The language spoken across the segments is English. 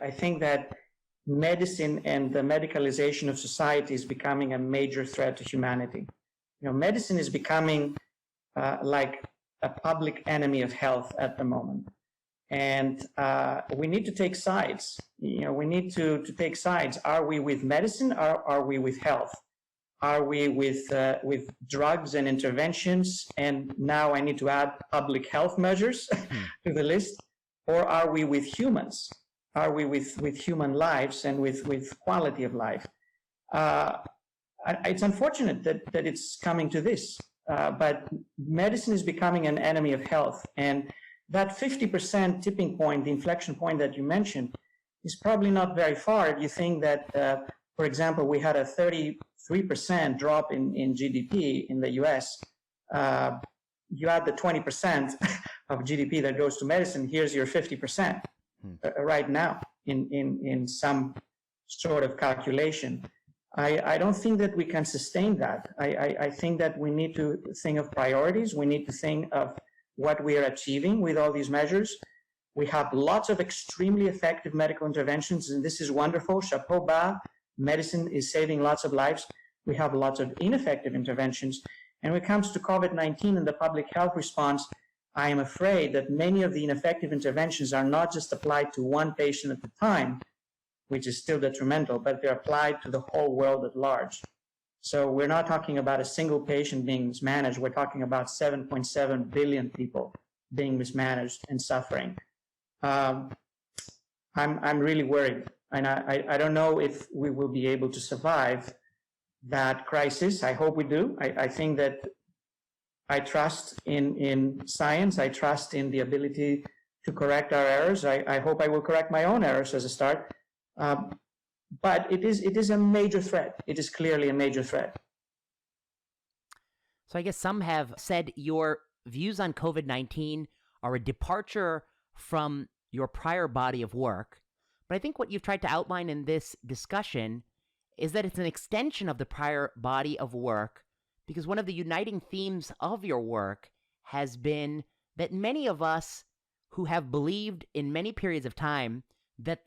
I think that medicine and the medicalization of society is becoming a major threat to humanity. Medicine is becoming like a public enemy of health at the moment. And we need to take sides. We need to take sides. Are we with medicine or are we with health? Are we with drugs and interventions? And now I need to add public health measures to the list. Or are we with humans? Are we with human lives and with quality of life? It's unfortunate that it's coming to this, but medicine is becoming an enemy of health. And that 50% tipping point, the inflection point that you mentioned, is probably not very far. If you think that, for example, we had a 33% drop in GDP in the US, you add the 20% of GDP that goes to medicine, here's your 50% right now in some sort of calculation. I don't think that we can sustain that. I think that we need to think of priorities. We need to think of what we are achieving with all these measures. We have lots of extremely effective medical interventions, and this is wonderful. Chapeau bas, medicine is saving lots of lives. We have lots of ineffective interventions. And when it comes to COVID-19 and the public health response, I am afraid that many of the ineffective interventions are not just applied to one patient at a time, which is still detrimental, but they're applied to the whole world at large. So we're not talking about a single patient being mismanaged. We're talking about 7.7 billion people being mismanaged and suffering. I'm really worried, and I don't know if we will be able to survive that crisis. I hope we do. I think that I trust in science. I trust in the ability to correct our errors. I hope I will correct my own errors as a start. But it is a major threat. It is clearly a major threat. So I guess some have said your views on COVID-19 are a departure from your prior body of work. But I think what you've tried to outline in this discussion is that it's an extension of the prior body of work, because one of the uniting themes of your work has been that many of us who have believed in many periods of time that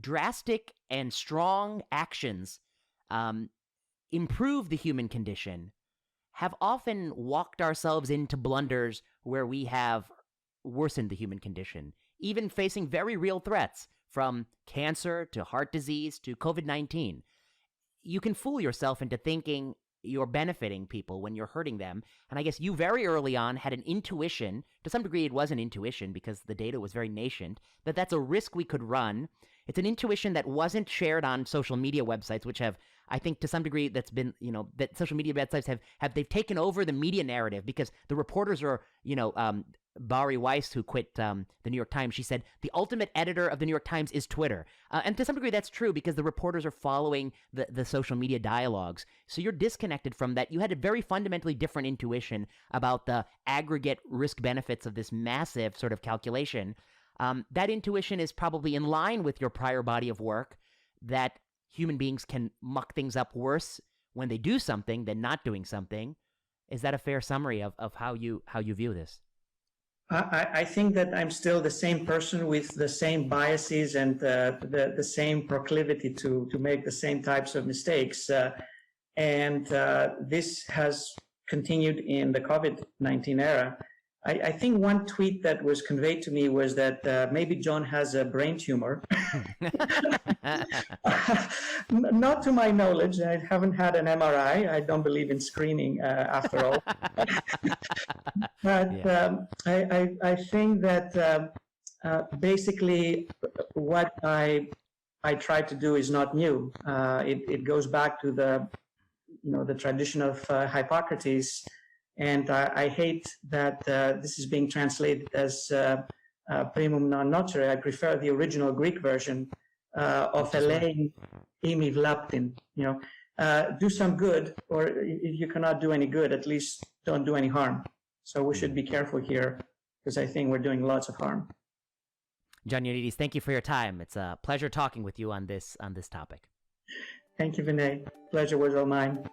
drastic and strong actions improve the human condition have often walked ourselves into blunders where we have worsened the human condition, even facing very real threats from cancer to heart disease to COVID-19. You can fool yourself into thinking you're benefiting people when you're hurting them. And I guess you very early on had an intuition, to some degree it was an intuition because the data was very nascent, that that's a risk we could run. It's an intuition that wasn't shared on social media websites, which have, I think to some degree that's been, that social media websites they've taken over the media narrative because the reporters are, Bari Weiss, who quit the New York Times, she said, the ultimate editor of the New York Times is Twitter. And to some degree, that's true because the reporters are following the social media dialogues. So you're disconnected from that. You had a very fundamentally different intuition about the aggregate risk benefits of this massive sort of calculation. That intuition is probably in line with your prior body of work, that human beings can muck things up worse when they do something than not doing something. Is that a fair summary of how you view this? I think that I'm still the same person with the same biases and the same proclivity to make the same types of mistakes. And this has continued in the COVID-19 era. I think one tweet that was conveyed to me was that maybe John has a brain tumor. Not to my knowledge. I haven't had an MRI. I don't believe in screening after all. But I think that basically what I try to do is not new. It goes back to the tradition of Hippocrates. And I hate that this is being translated as primum non nocere. I prefer the original Greek version of elein imi vlaptin. Do some good, or if you cannot do any good, at least don't do any harm. So we should be careful here, because I think we're doing lots of harm. John Ioannidis, thank you for your time. It's a pleasure talking with you on this topic. Thank you, Vinay. Pleasure was all mine.